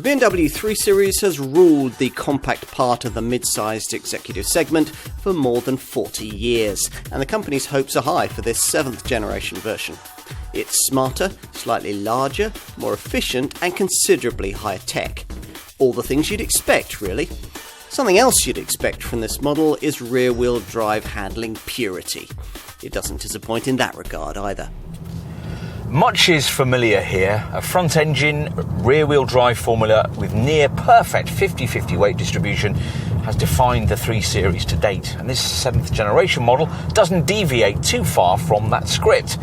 The BMW 3 Series has ruled the compact part of the mid-sized executive segment for more than 40 years, and the company's hopes are high for this 7th generation version. It's smarter, slightly larger, more efficient, and considerably higher tech. All the things you'd expect, really. Something else you'd expect from this model is rear-wheel drive handling purity. It doesn't disappoint in that regard either. Much is familiar here. A front-engine, rear-wheel drive formula with near-perfect 50-50 weight distribution has defined the 3 Series to date, and this 7th generation model doesn't deviate too far from that script.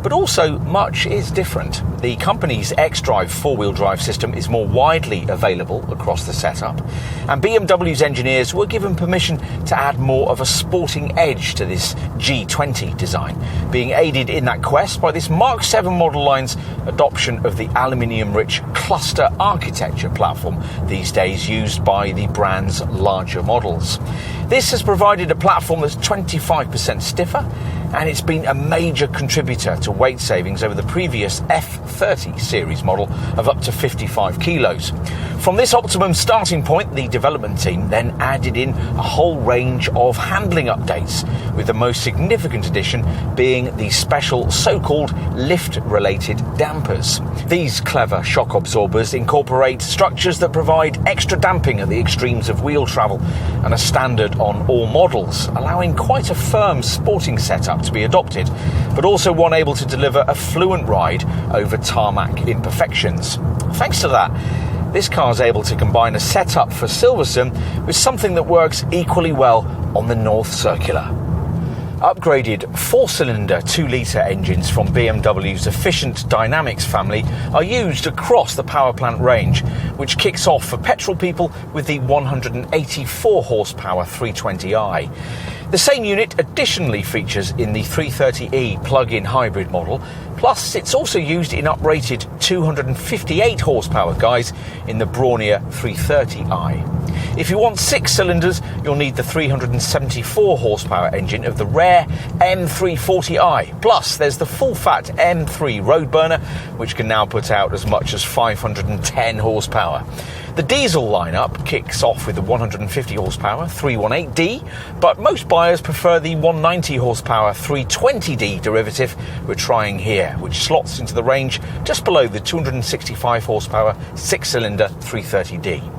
But also, much is different. The company's xDrive 4-wheel drive system is more widely available across the setup, and BMW's engineers were given permission to add more of a sporting edge to this G20 design, being aided in that quest by this Mark 7 model line's adoption of the aluminium-rich cluster architecture platform, these days used by the brand's larger models. This has provided a platform that's 25% stiffer, and it's been a major contributor to weight savings over the previous F30 series model of up to 55 kilos. From this optimum starting point, the development team then added in a whole range of handling updates, with the most significant addition being the special so-called lift-related dampers. These clever shock absorbers incorporate structures that provide extra damping at the extremes of wheel travel and are standard on all models, allowing quite a firm sporting setup to be adopted, but also one able to deliver a fluent ride over tarmac imperfections. Thanks to that, this car is able to combine a setup for Silverstone with something that works equally well on the North Circular. Upgraded 4-cylinder 2-litre engines from BMW's Efficient Dynamics family are used across the power plant range, which kicks off for petrol people with the 184 horsepower 320i. The same unit additionally features in the 330e plug-in hybrid model, plus it's also used in uprated 258 horsepower guys in the brawnier 330i. If you want 6 cylinders, you'll need the 374 horsepower engine of the rare M340i. Plus, there's the full-fat M3 road burner, which can now put out as much as 510 horsepower. The diesel lineup kicks off with the 150 horsepower 318D, but most buyers prefer the 190 horsepower 320D derivative we're trying here, which slots into the range just below the 265 horsepower 6-cylinder 330D.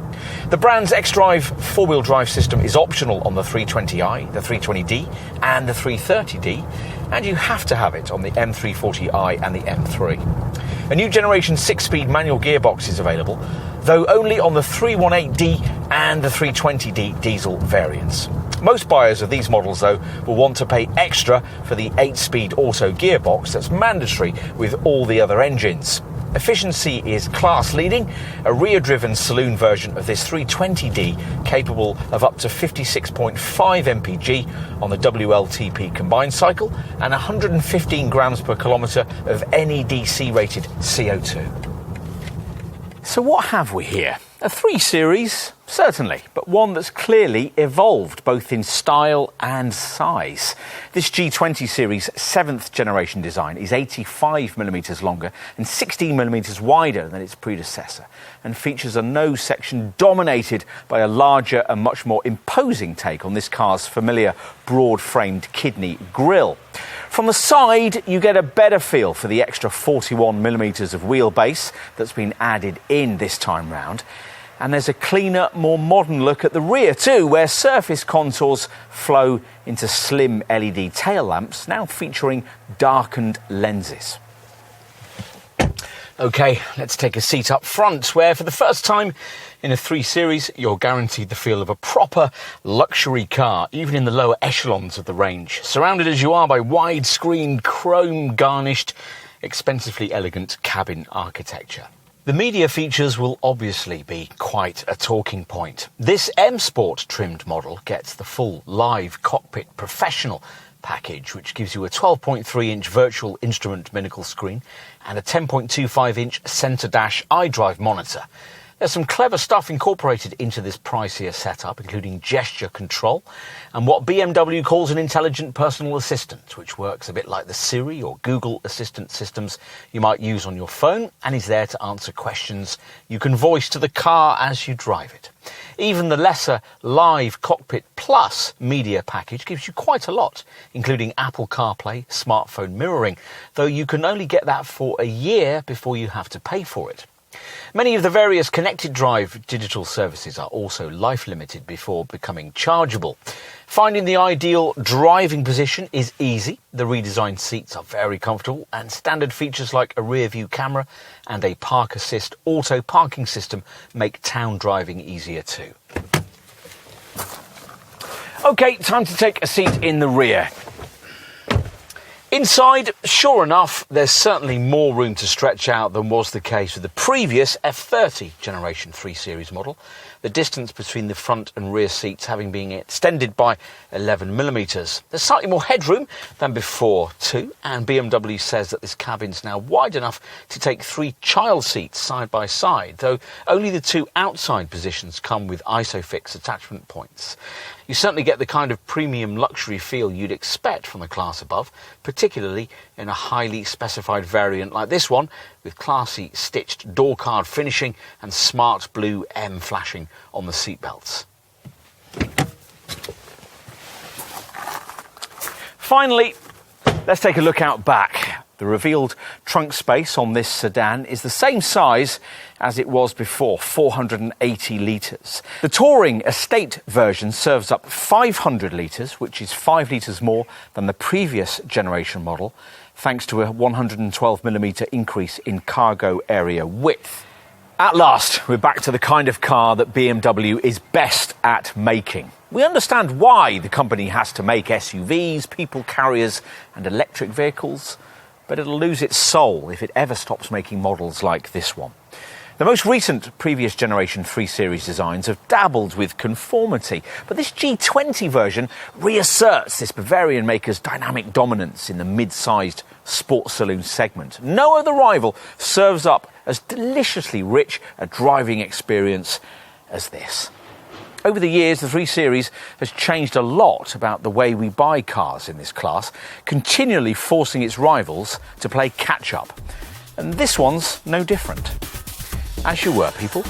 The brand's xDrive 4-wheel drive system is optional on the 320i, the 320D and the 330D, and you have to have it on the M340i and the M3. A new generation 6-speed manual gearbox is available, though only on the 318D and the 320D diesel variants. Most buyers of these models, though, will want to pay extra for the 8-speed auto gearbox that's mandatory with all the other engines. Efficiency is class-leading, a rear-driven saloon version of this 320D capable of up to 56.5 mpg on the WLTP combined cycle and 115 grams per kilometre of NEDC-rated CO2. So what have we here? A 3 Series, certainly, but one that's clearly evolved both in style and size. This G20 Series 7th generation design is 85mm longer and 16mm wider than its predecessor, and features a nose section dominated by a larger and much more imposing take on this car's familiar broad-framed kidney grille. From the side, you get a better feel for the extra 41mm of wheelbase that's been added in this time round. And there's a cleaner, more modern look at the rear too, where surface contours flow into slim LED tail lamps, now featuring darkened lenses. OK, let's take a seat up front, where for the first time in a 3 Series, you're guaranteed the feel of a proper luxury car, even in the lower echelons of the range, surrounded as you are by widescreen, chrome-garnished, expensively elegant cabin architecture. The media features will obviously be quite a talking point. This M Sport trimmed model gets the full live cockpit professional package, which gives you a 12.3-inch virtual instrument binnacle screen and a 10.25-inch centre dash iDrive monitor. There's some clever stuff incorporated into this pricier setup, including gesture control and what BMW calls an intelligent personal assistant, which works a bit like the Siri or Google Assistant systems you might use on your phone and is there to answer questions you can voice to the car as you drive it. Even the lesser Live Cockpit Plus media package gives you quite a lot, including Apple CarPlay, smartphone mirroring, though you can only get that for a year before you have to pay for it. Many of the various connected drive digital services are also life limited before becoming chargeable. Finding the ideal driving position is easy. The redesigned seats are very comfortable and standard features like a rear view camera and a park assist auto parking system make town driving easier too. Okay, time to take a seat in the rear. Inside, sure enough, there's certainly more room to stretch out than was the case with the previous F30 Generation 3 Series model, the distance between the front and rear seats having been extended by 11mm. There's slightly more headroom than before too, and BMW says that this cabin's now wide enough to take 3 child seats side by side, though only the 2 outside positions come with ISOFIX attachment points. You certainly get the kind of premium luxury feel you'd expect from the class above, particularly in a highly specified variant like this one, with classy stitched door card finishing and smart blue M flashing on the seatbelts. Finally, let's take a look out back. The revealed trunk space on this sedan is the same size as it was before, 480 litres. The Touring Estate version serves up 500 litres, which is 5 litres more than the previous generation model, thanks to a 112mm increase in cargo area width. At last, we're back to the kind of car that BMW is best at making. We understand why the company has to make SUVs, people carriers and electric vehicles, but it'll lose its soul if it ever stops making models like this one. The most recent previous generation 3 Series designs have dabbled with conformity, but this G20 version reasserts this Bavarian maker's dynamic dominance in the mid-sized sports saloon segment. No other rival serves up as deliciously rich a driving experience as this. Over the years, the 3 Series has changed a lot about the way we buy cars in this class, continually forcing its rivals to play catch-up. And this one's no different. As you were, people.